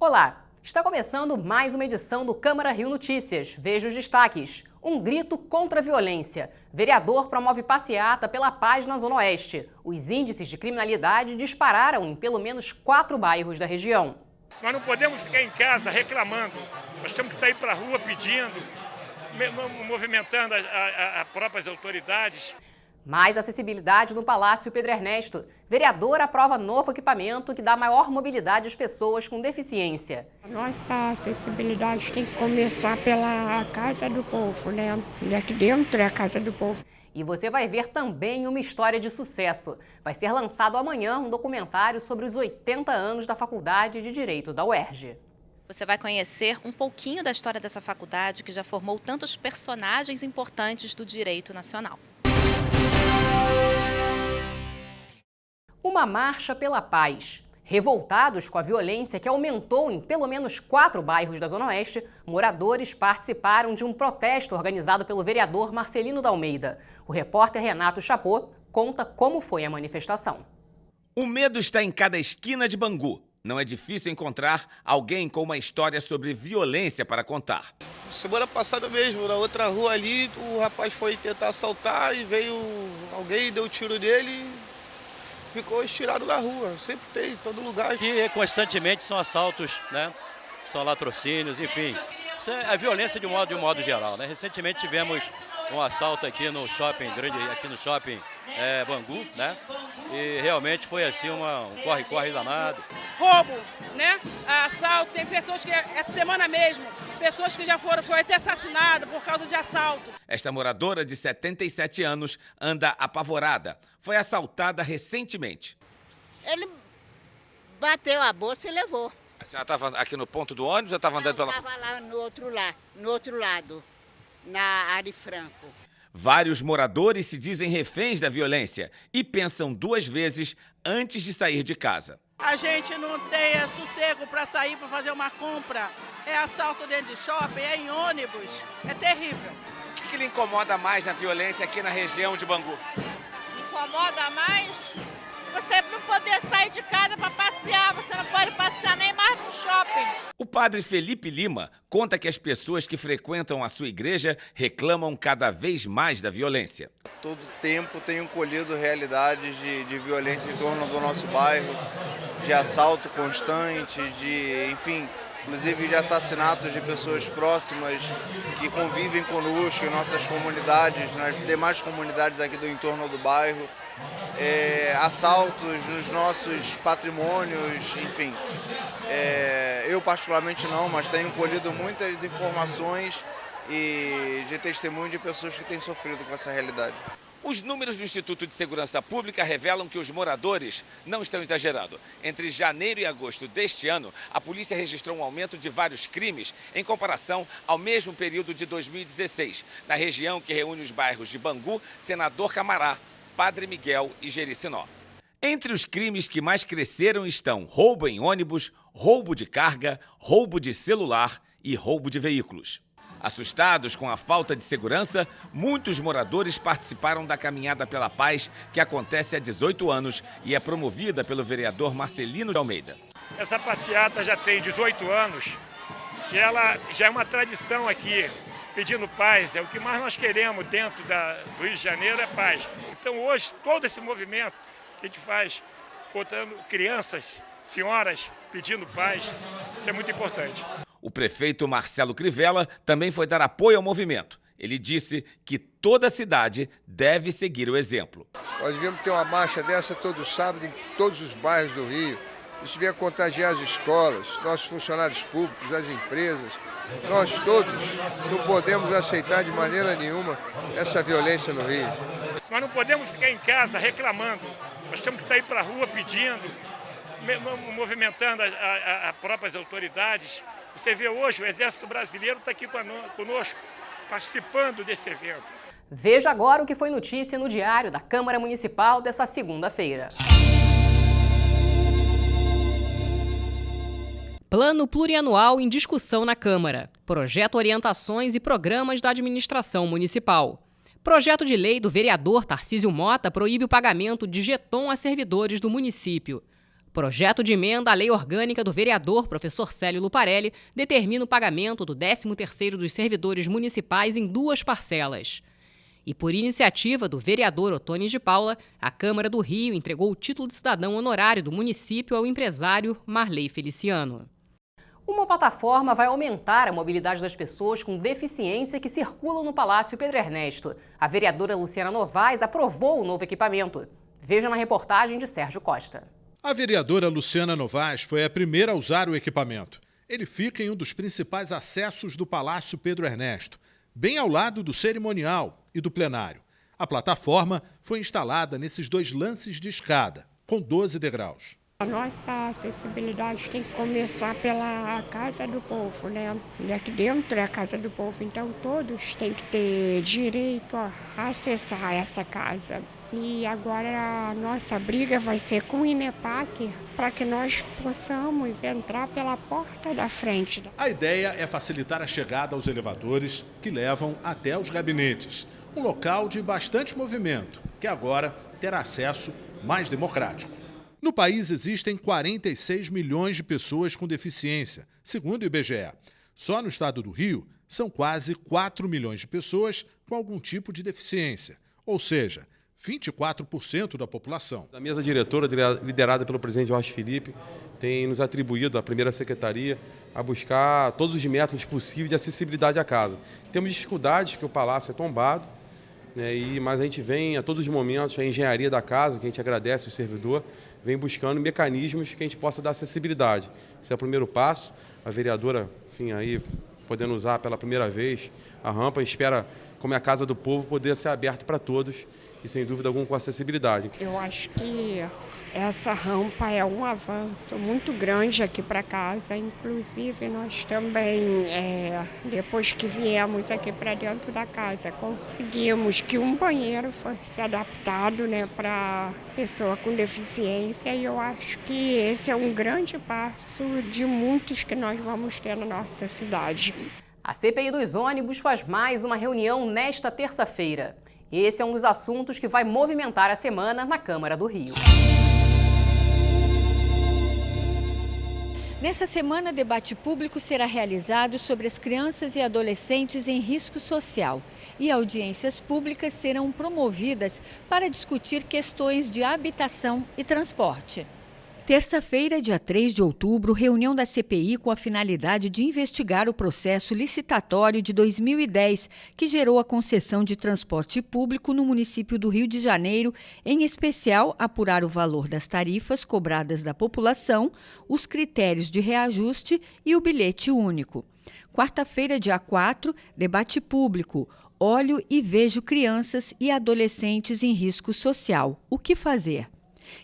Olá, está começando mais uma edição do Câmara Rio Notícias. Veja os destaques. Um grito contra a violência. Vereador promove passeata pela paz na Zona Oeste. Os índices de criminalidade dispararam em pelo menos 4 bairros da região. Nós não podemos ficar em casa reclamando. Nós temos que sair para a rua pedindo, movimentando as próprias autoridades. Mais acessibilidade no Palácio Pedro Ernesto. Vereador aprova novo equipamento que dá maior mobilidade às pessoas com deficiência. Nossa acessibilidade tem que começar pela Casa do Povo, né? E aqui dentro é a Casa do Povo. E você vai ver também uma história de sucesso. Vai ser lançado amanhã um documentário sobre os 80 anos da Faculdade de Direito da UERJ. Você vai conhecer um pouquinho da história dessa faculdade que já formou tantos personagens importantes do direito nacional. Uma marcha pela paz. Revoltados com a violência que aumentou em pelo menos 4 bairros da Zona Oeste, moradores participaram de um protesto organizado pelo vereador Marcelino da Almeida. O repórter Renato Chapô conta como foi a manifestação. O medo está em cada esquina de Bangu. Não é difícil encontrar alguém com uma história sobre violência para contar. Semana passada mesmo, na outra rua ali, o rapaz foi tentar assaltar e veio alguém, deu um tiro nele e ficou estirado na rua. Sempre tem, em todo lugar. Aqui constantemente são assaltos, né? São latrocínios, enfim. Isso é a violência de um modo geral, né? Recentemente tivemos um assalto aqui no shopping Bangu, né? E realmente foi assim um corre-corre danado. Roubo, né? Assalto, tem pessoas que, essa semana mesmo, pessoas que já foi até assassinada por causa de assalto. Esta moradora de 77 anos anda apavorada. Foi assaltada recentemente. Ele bateu a bolsa e levou. A senhora estava aqui no ponto do ônibus ou estava andando pela... Estava lá no outro lado, na Ari Franco. Vários moradores se dizem reféns da violência e pensam 2 vezes antes de sair de casa. A gente não tem sossego para sair para fazer uma compra. É assalto dentro de shopping, é em ônibus. É terrível. O que lhe incomoda mais na violência aqui na região de Bangu? Incomoda mais você não poder sair de casa para passear. Você não pode passear nem mais no shopping. O padre Felipe Lima conta que as pessoas que frequentam a sua igreja reclamam cada vez mais da violência. Todo tempo tenho colhido realidades de violência em torno do nosso bairro, de assalto constante, inclusive de assassinatos de pessoas próximas que convivem conosco em nossas comunidades, nas demais comunidades aqui do entorno do bairro, assaltos nos nossos patrimônios, enfim. Eu particularmente não, mas tenho colhido muitas informações e de testemunho de pessoas que têm sofrido com essa realidade. Os números do Instituto de Segurança Pública revelam que os moradores não estão exagerando. Entre janeiro e agosto deste ano, a polícia registrou um aumento de vários crimes em comparação ao mesmo período de 2016, na região que reúne os bairros de Bangu, Senador Camará, Padre Miguel e Jericinó. Entre os crimes que mais cresceram estão roubo em ônibus, roubo de carga, roubo de celular e roubo de veículos. Assustados com a falta de segurança, muitos moradores participaram da Caminhada pela Paz, que acontece há 18 anos e é promovida pelo vereador Marcelino de Almeida. Essa passeata já tem 18 anos e ela já é uma tradição aqui, pedindo paz. É o que mais nós queremos dentro do Rio de Janeiro, é paz. Então hoje, todo esse movimento que a gente faz, botando crianças, senhoras, pedindo paz, isso é muito importante. O prefeito Marcelo Crivella também foi dar apoio ao movimento. Ele disse que toda a cidade deve seguir o exemplo. Nós devemos ter uma marcha dessa todo sábado em todos os bairros do Rio. Isso devia contagiar as escolas, nossos funcionários públicos, as empresas. Nós todos não podemos aceitar de maneira nenhuma essa violência no Rio. Nós não podemos ficar em casa reclamando. Nós temos que sair para a rua pedindo, movimentando as próprias autoridades. Você vê hoje, o Exército Brasileiro está aqui conosco, participando desse evento. Veja agora o que foi notícia no Diário da Câmara Municipal dessa segunda-feira. Plano Plurianual em discussão na Câmara. Projeto Orientações e Programas da Administração Municipal. Projeto de lei do vereador Tarcísio Mota proíbe o pagamento de jeton a servidores do município. Projeto de emenda à lei orgânica do vereador professor Célio Luparelli determina o pagamento do 13º dos servidores municipais em 2 parcelas. E por iniciativa do vereador Otônio de Paula, a Câmara do Rio entregou o título de cidadão honorário do município ao empresário Marley Feliciano. Uma plataforma vai aumentar a mobilidade das pessoas com deficiência que circulam no Palácio Pedro Ernesto. A vereadora Luciana Novaes aprovou o novo equipamento. Veja na reportagem de Sérgio Costa. A vereadora Luciana Novaes foi a primeira a usar o equipamento. Ele fica em um dos principais acessos do Palácio Pedro Ernesto, bem ao lado do cerimonial e do plenário. A plataforma foi instalada nesses 2 lances de escada, com 12 degraus. A nossa acessibilidade tem que começar pela Casa do Povo, né? E aqui dentro é a Casa do Povo, então todos têm que ter direito a acessar essa casa. E agora a nossa briga vai ser com o INEPAC para que nós possamos entrar pela porta da frente. A ideia é facilitar a chegada aos elevadores que levam até os gabinetes. Um local de bastante movimento, que agora terá acesso mais democrático. No país existem 46 milhões de pessoas com deficiência, segundo o IBGE. Só no estado do Rio são quase 4 milhões de pessoas com algum tipo de deficiência, ou seja, 24% da população. A mesa diretora, liderada pelo presidente Jorge Felipe, tem nos atribuído, a primeira secretaria, a buscar todos os métodos possíveis de acessibilidade à casa. Temos dificuldades, porque o palácio é tombado, né, mas a gente vem a todos os momentos, a engenharia da casa, que a gente agradece o servidor, vem buscando mecanismos que a gente possa dar acessibilidade. Esse é o primeiro passo. A vereadora, enfim, aí podendo usar pela primeira vez a rampa, espera, como é a Casa do Povo, poder ser aberta para todos e, sem dúvida alguma, com acessibilidade. Eu acho que essa rampa é um avanço muito grande aqui para casa. Inclusive, nós também, depois que viemos aqui para dentro da casa, conseguimos que um banheiro fosse adaptado, né, para pessoa com deficiência. E eu acho que esse é um grande passo de muitos que nós vamos ter na nossa cidade. A CPI dos ônibus faz mais uma reunião nesta terça-feira. Esse é um dos assuntos que vai movimentar a semana na Câmara do Rio. Nessa semana, debate público será realizado sobre as crianças e adolescentes em risco social. E audiências públicas serão promovidas para discutir questões de habitação e transporte. Terça-feira, dia 3 de outubro, reunião da CPI com a finalidade de investigar o processo licitatório de 2010, que gerou a concessão de transporte público no município do Rio de Janeiro, em especial apurar o valor das tarifas cobradas da população, os critérios de reajuste e o bilhete único. Quarta-feira, dia 4, debate público. Olho e vejo crianças e adolescentes em risco social. O que fazer?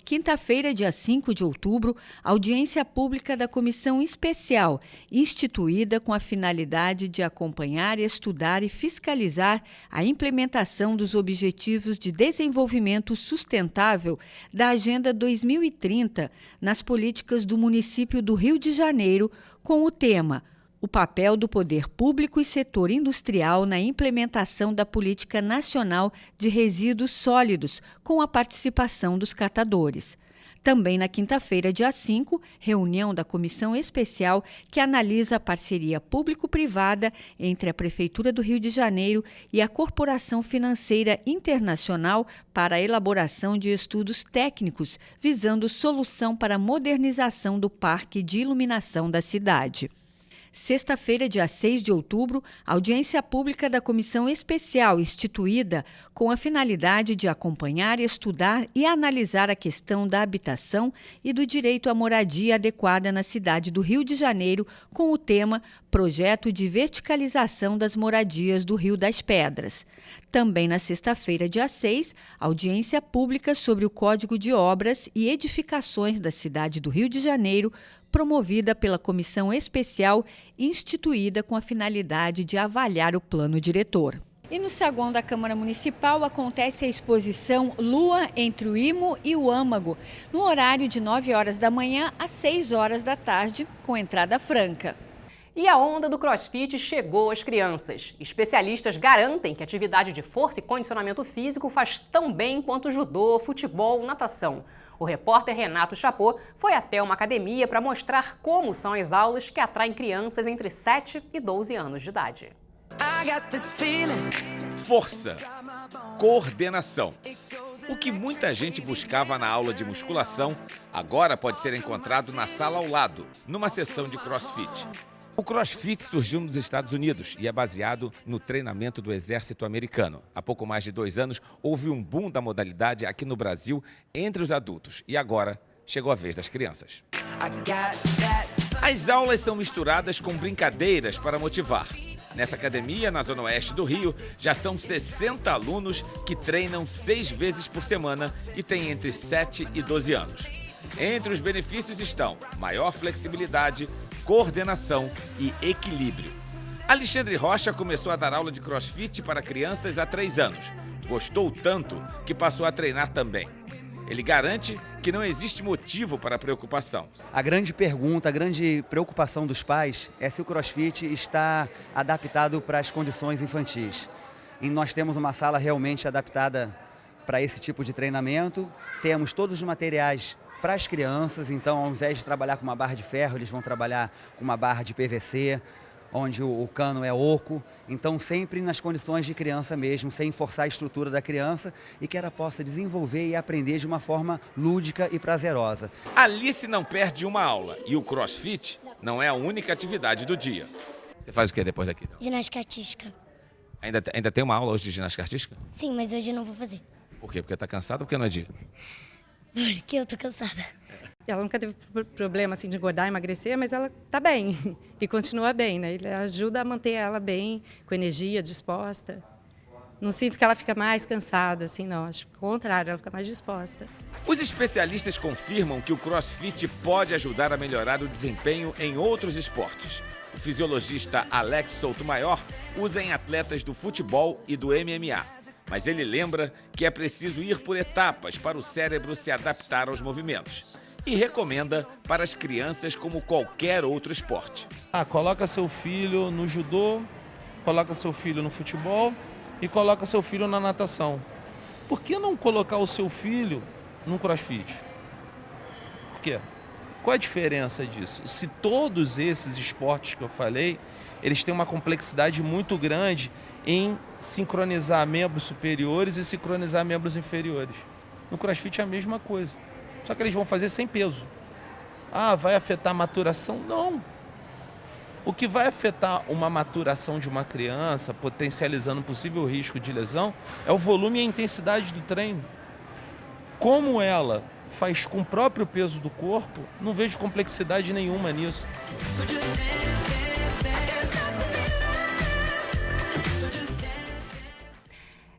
Quinta-feira, dia 5 de outubro, audiência pública da Comissão Especial, instituída com a finalidade de acompanhar, estudar e fiscalizar a implementação dos Objetivos de Desenvolvimento Sustentável da Agenda 2030 nas políticas do município do Rio de Janeiro, com o tema o papel do poder público e setor industrial na implementação da Política Nacional de Resíduos Sólidos, com a participação dos catadores. Também na quinta-feira, dia 5, reunião da Comissão Especial que analisa a parceria público-privada entre a Prefeitura do Rio de Janeiro e a Corporação Financeira Internacional para a elaboração de estudos técnicos visando solução para a modernização do parque de iluminação da cidade. Sexta-feira, dia 6 de outubro, audiência pública da Comissão Especial instituída com a finalidade de acompanhar, estudar e analisar a questão da habitação e do direito à moradia adequada na cidade do Rio de Janeiro, com o tema Projeto de Verticalização das Moradias do Rio das Pedras. Também na sexta-feira, dia 6, audiência pública sobre o Código de Obras e Edificações da cidade do Rio de Janeiro, promovida pela Comissão Especial instituída com a finalidade de avaliar o plano diretor. E no saguão da Câmara Municipal acontece a exposição Lua entre o Imo e o Âmago, no horário de 9 horas da manhã às 6 horas da tarde, com entrada franca. E a onda do CrossFit chegou às crianças. Especialistas garantem que a atividade de força e condicionamento físico faz tão bem quanto judô, futebol, natação. O repórter Renato Chapô foi até uma academia para mostrar como são as aulas que atraem crianças entre 7 e 12 anos de idade. Força, coordenação. O que muita gente buscava na aula de musculação, agora pode ser encontrado na sala ao lado, numa sessão de CrossFit. O CrossFit surgiu nos Estados Unidos e é baseado no treinamento do exército americano. Há pouco mais de 2 anos, houve um boom da modalidade aqui no Brasil entre os adultos. E agora, chegou a vez das crianças. As aulas são misturadas com brincadeiras para motivar. Nessa academia, na Zona Oeste do Rio, já são 60 alunos que treinam 6 vezes por semana e têm entre 7 e 12 anos. Entre os benefícios estão maior flexibilidade, coordenação e equilíbrio. Alexandre Rocha começou a dar aula de CrossFit para crianças há 3 anos. Gostou tanto que passou a treinar também. Ele garante que não existe motivo para preocupação. A grande pergunta, a grande preocupação dos pais é se o CrossFit está adaptado para as condições infantis. E nós temos uma sala realmente adaptada para esse tipo de treinamento. Temos todos os materiais para as crianças, então ao invés de trabalhar com uma barra de ferro, eles vão trabalhar com uma barra de PVC, onde o cano é oco, então sempre nas condições de criança mesmo, sem forçar a estrutura da criança e que ela possa desenvolver e aprender de uma forma lúdica e prazerosa. Alice não perde uma aula e o CrossFit não é a única atividade do dia. Você faz o que depois daqui? Ginástica artística. Ainda tem uma aula hoje de ginástica artística? Sim, mas hoje eu não vou fazer. Por quê? Porque está cansada ou porque não é dia? Porque eu tô cansada. Ela nunca teve problema assim, de engordar, emagrecer, mas ela tá bem e continua bem, né? Ele ajuda a manter ela bem, com energia, disposta. Não sinto que ela fica mais cansada, assim, não. Acho que, ao contrário, ela fica mais disposta. Os especialistas confirmam que o CrossFit pode ajudar a melhorar o desempenho em outros esportes. O fisiologista Alex Souto-Maior usa em atletas do futebol e do MMA. Mas ele lembra que é preciso ir por etapas para o cérebro se adaptar aos movimentos. E recomenda para as crianças como qualquer outro esporte. Coloca seu filho no judô, coloca seu filho no futebol e coloca seu filho na natação. Por que não colocar o seu filho no CrossFit? Por quê? Qual a diferença disso? Se todos esses esportes que eu falei, eles têm uma complexidade muito grande em sincronizar membros superiores e sincronizar membros inferiores. No CrossFit é a mesma coisa. Só que eles vão fazer sem peso. Vai afetar a maturação? Não. O que vai afetar uma maturação de uma criança, potencializando um possível risco de lesão, é o volume e a intensidade do treino. Como ela faz com o próprio peso do corpo, não vejo complexidade nenhuma nisso.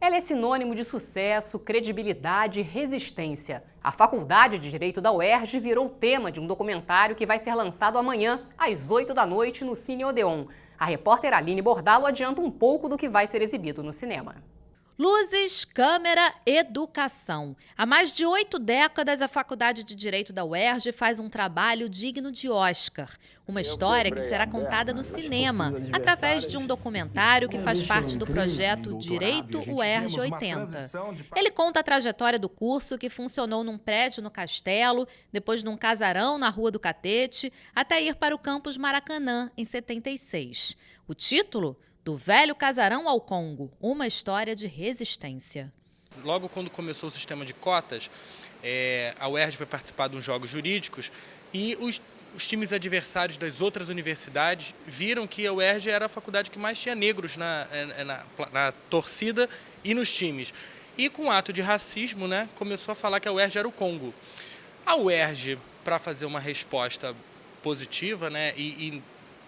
Ela é sinônimo de sucesso, credibilidade e resistência. A Faculdade de Direito da UERJ virou tema de um documentário que vai ser lançado amanhã, às 8 da noite, no Cine Odeon. A repórter Aline Bordalo adianta um pouco do que vai ser exibido no cinema. Luzes, câmera, educação. Há mais de 8 décadas, a Faculdade de Direito da UERJ faz um trabalho digno de Oscar. Uma história que será contada no cinema, através de um documentário que faz parte do projeto Direito UERJ 80. Ele conta a trajetória do curso, que funcionou num prédio no Castelo, depois num casarão na Rua do Catete, até ir para o campus Maracanã, em 76. O título? Do velho casarão ao Congo, uma história de resistência. Logo quando começou o sistema de cotas, a UERJ foi participar de uns jogos jurídicos e os times adversários das outras universidades viram que a UERJ era a faculdade que mais tinha negros na torcida e nos times. E com o ato de racismo, começou a falar que a UERJ era o Congo. A UERJ, para fazer uma resposta positiva,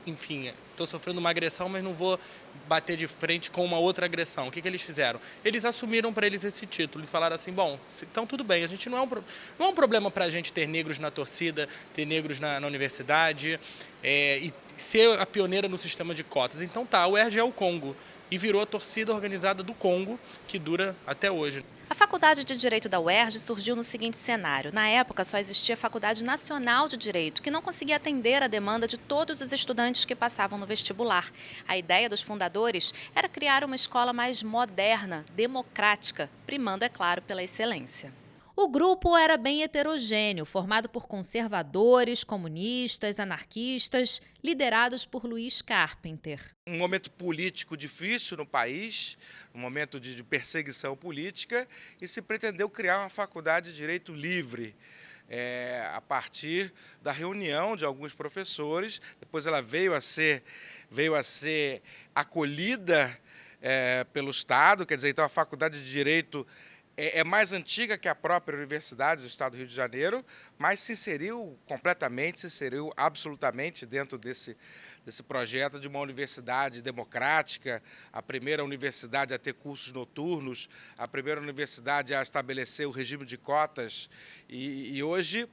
enfim, estou sofrendo uma agressão, mas não vou bater de frente com uma outra agressão. O que eles fizeram? Eles assumiram para eles esse título e falaram assim, bom, então tudo bem, a gente não é um problema para a gente ter negros na torcida, ter negros na universidade e ser a pioneira no sistema de cotas. Então a UERJ é o Congo e virou a torcida organizada do Congo, que dura até hoje. A Faculdade de Direito da UERJ surgiu no seguinte cenário. Na época, só existia a Faculdade Nacional de Direito, que não conseguia atender a demanda de todos os estudantes que passavam no vestibular. A ideia dos fundadores era criar uma escola mais moderna, democrática, primando, é claro, pela excelência. O grupo era bem heterogêneo, formado por conservadores, comunistas, anarquistas, liderados por Luiz Carpenter. Um momento político difícil no país, um momento de perseguição política, e se pretendeu criar uma faculdade de direito livre. A partir da reunião de alguns professores, depois ela veio a ser acolhida pelo Estado, quer dizer, então a faculdade de direito é mais antiga que a própria Universidade do Estado do Rio de Janeiro, mas se inseriu absolutamente dentro desse projeto de uma universidade democrática, a primeira universidade a ter cursos noturnos, a primeira universidade a estabelecer o regime de cotas, e hoje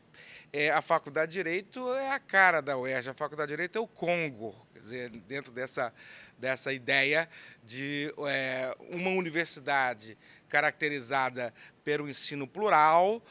a Faculdade de Direito é a cara da UERJ, a Faculdade de Direito é o Congo, quer dizer, dentro dessa ideia de uma universidade caracterizada pelo ensino plural,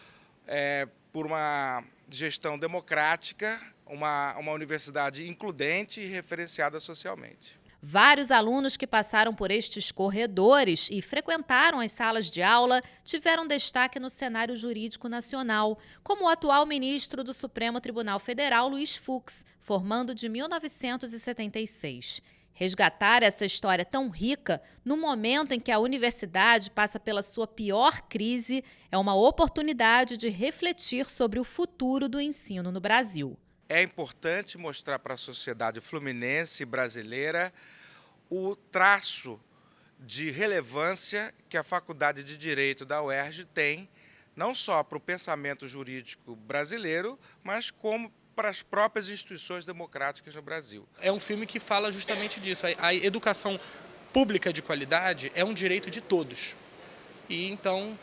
por uma gestão democrática, uma universidade includente e referenciada socialmente. Vários alunos que passaram por estes corredores e frequentaram as salas de aula tiveram destaque no cenário jurídico nacional, como o atual ministro do Supremo Tribunal Federal, Luiz Fux, formando de 1976. Resgatar essa história tão rica no momento em que a universidade passa pela sua pior crise é uma oportunidade de refletir sobre o futuro do ensino no Brasil. É importante mostrar para a sociedade fluminense e brasileira o traço de relevância que a Faculdade de Direito da UERJ tem, não só para o pensamento jurídico brasileiro, mas como para as próprias instituições democráticas no Brasil. É um filme que fala justamente disso. A educação pública de qualidade é um direito de todos. E então,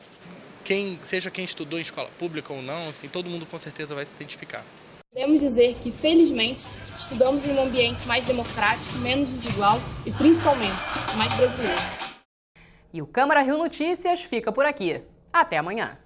seja quem estudou em escola pública ou não, enfim, todo mundo com certeza vai se identificar. Podemos dizer que, felizmente, estudamos em um ambiente mais democrático, menos desigual e, principalmente, mais brasileiro. E o Câmara Rio Notícias fica por aqui. Até amanhã.